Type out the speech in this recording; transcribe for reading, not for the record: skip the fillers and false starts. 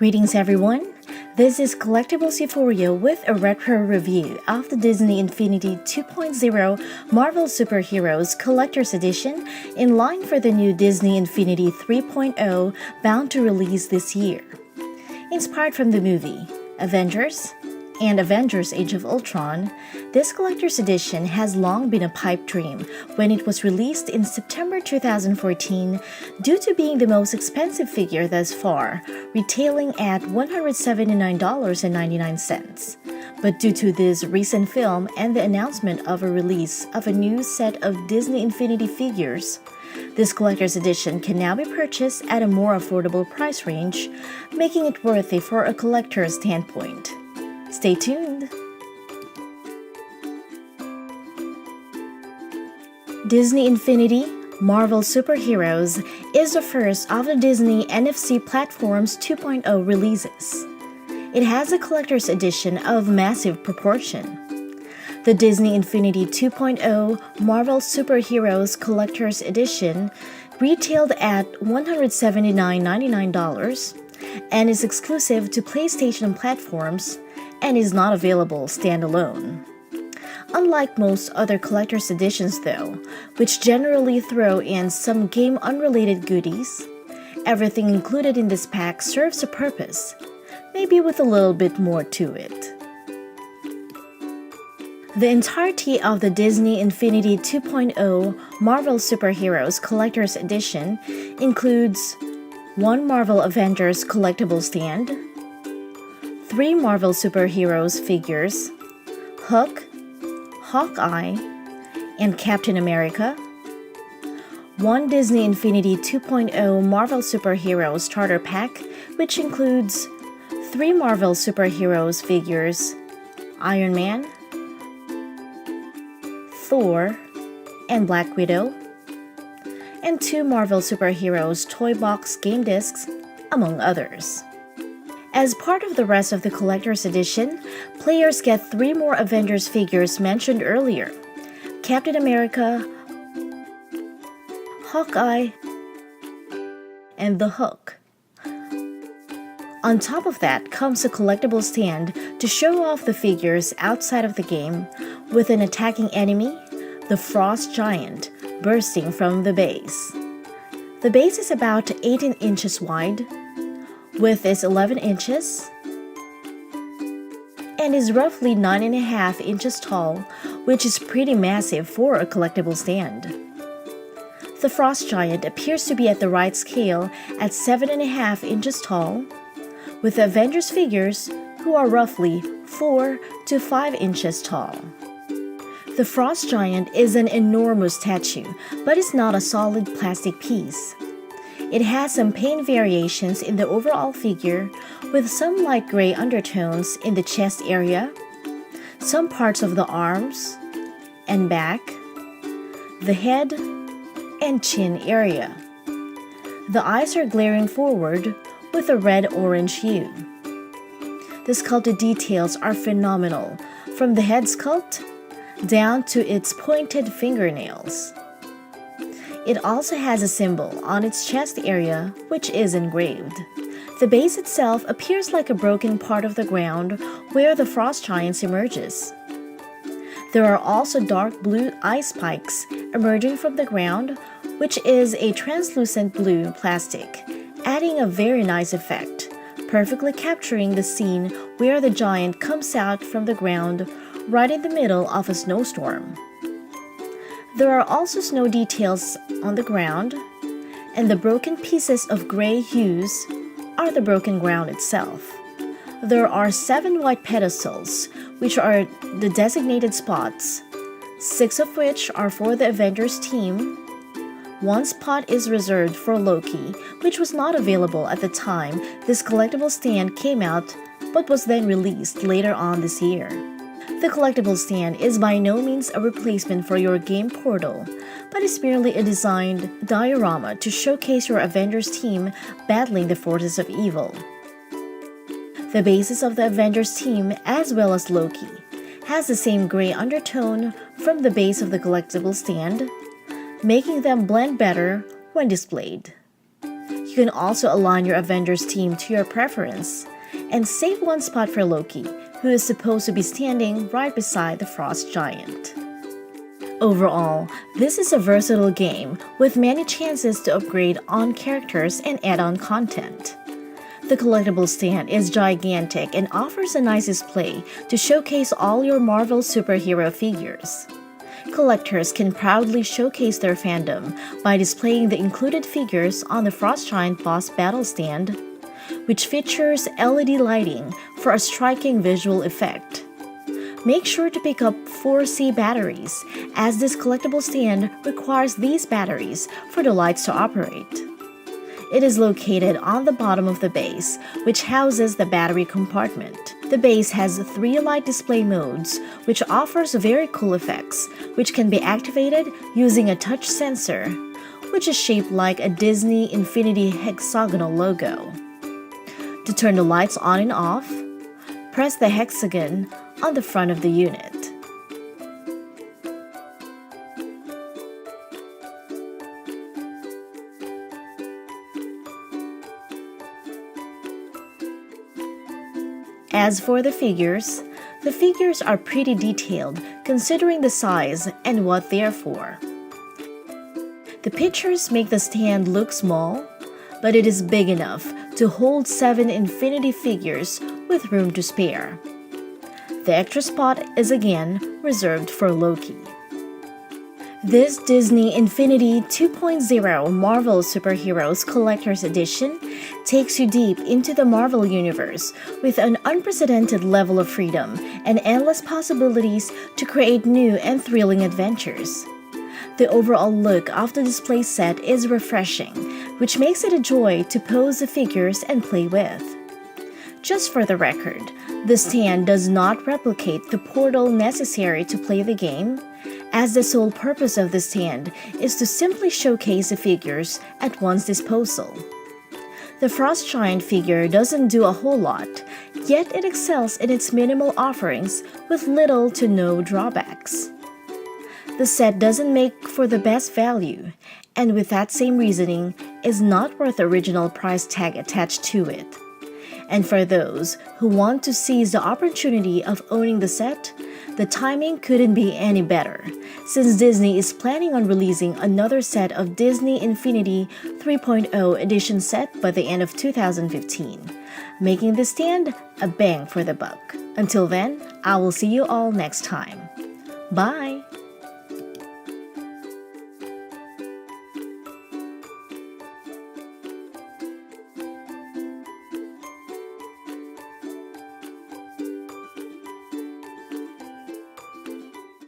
Greetings everyone! This is Collectibles Euphoria with a retro review of the Disney Infinity 2.0 Marvel Superheroes Collector's Edition in line for the new Disney Infinity 3.0 bound to release this year. Inspired from the movie Avengers and Avengers Age of Ultron, this collector's edition has long been a pipe dream when it was released in September 2014 due to being the most expensive figure thus far, retailing at $179.99. But due to this recent film and the announcement of a release of a new set of Disney Infinity figures, this collector's edition can now be purchased at a more affordable price range, making it worthy for a collector's standpoint. Stay tuned! Disney Infinity Marvel Superheroes is the first of the Disney NFC Platforms 2.0 releases. It has a collector's edition of massive proportion. The Disney Infinity 2.0 Marvel Superheroes Collector's Edition retailed at $179.99 and is exclusive to PlayStation platforms and is not available standalone. Unlike most other collector's editions though, which generally throw in some game-unrelated goodies, everything included in this pack serves a purpose, maybe with a little bit more to it. The entirety of the Disney Infinity 2.0 Marvel Superheroes Collector's Edition includes one Marvel Avengers collectible stand, 3 Marvel Superheroes figures, Hulk, Hawkeye, and Captain America, 1 Disney Infinity 2.0 Marvel Superheroes Starter Pack, which includes 3 Marvel Superheroes figures, Iron Man, Thor, and Black Widow, and 2 Marvel Superheroes Toy Box game discs, among others. As part of the rest of the collector's edition, players get 3 more Avengers figures mentioned earlier: Captain America, Hawkeye, and the Hulk. On top of that comes a collectible stand to show off the figures outside of the game, with an attacking enemy, the Frost Giant, bursting from the base. The base is about 18 inches wide, width is 11 inches, and is roughly 9.5 inches tall, which is pretty massive for a collectible stand. The Frost Giant appears to be at the right scale at 7.5 inches tall, with the Avengers figures who are roughly 4 to 5 inches tall. The Frost Giant is an enormous statue, but is not a solid plastic piece. It has some paint variations in the overall figure, with some light gray undertones in the chest area, some parts of the arms and back, the head, and chin area. The eyes are glaring forward with a red-orange hue. The sculpted details are phenomenal, from the head sculpt down to its pointed fingernails. It also has a symbol on its chest area, which is engraved. The base itself appears like a broken part of the ground where the Frost Giant emerges. There are also dark blue eye spikes emerging from the ground, which is a translucent blue plastic, adding a very nice effect, perfectly capturing the scene where the giant comes out from the ground right in the middle of a snowstorm. There are also snow details on the ground, and the broken pieces of gray hues are the broken ground itself. There are 7 white pedestals, which are the designated spots, 6 of which are for the Avengers team. 1 spot is reserved for Loki, which was not available at the time this collectible stand came out, but was then released later on this year. The collectible stand is by no means a replacement for your game portal, but is merely a designed diorama to showcase your Avengers team battling the forces of evil. The bases of the Avengers team, as well as Loki, has the same gray undertone from the base of the collectible stand, making them blend better when displayed. You can also align your Avengers team to your preference, and save one spot for Loki, who is supposed to be standing right beside the Frost Giant. Overall, this is a versatile game with many chances to upgrade on characters and add-on content. The collectible stand is gigantic and offers a nice display to showcase all your Marvel superhero figures. Collectors can proudly showcase their fandom by displaying the included figures on the Frost Giant boss battle stand, which features LED lighting for a striking visual effect. Make sure to pick up 4C batteries, as this collectible stand requires these batteries for the lights to operate. It is located on the bottom of the base, which houses the battery compartment. The base has 3 light display modes, which offers very cool effects, which can be activated using a touch sensor, which is shaped like a Disney Infinity hexagonal logo. To turn the lights on and off, press the hexagon on the front of the unit. As for the figures are pretty detailed considering the size and what they are for. The pictures make the stand look small, but it is big enough to hold 7 Infinity figures with room to spare. The extra spot is again reserved for Loki. This Disney Infinity 2.0 Marvel Superheroes Collector's Edition takes you deep into the Marvel Universe with an unprecedented level of freedom and endless possibilities to create new and thrilling adventures. The overall look of the display set is refreshing, which makes it a joy to pose the figures and play with. Just for the record, the stand does not replicate the portal necessary to play the game, as the sole purpose of the stand is to simply showcase the figures at one's disposal. The Frost Giant figure doesn't do a whole lot, yet it excels in its minimal offerings with little to no drawbacks. The set doesn't make for the best value, and with that same reasoning, is not worth the original price tag attached to it. And for those who want to seize the opportunity of owning the set, the timing couldn't be any better, since Disney is planning on releasing another set of Disney Infinity 3.0 edition set by the end of 2015, making the stand a bang for the buck. Until then, I will see you all next time. Bye!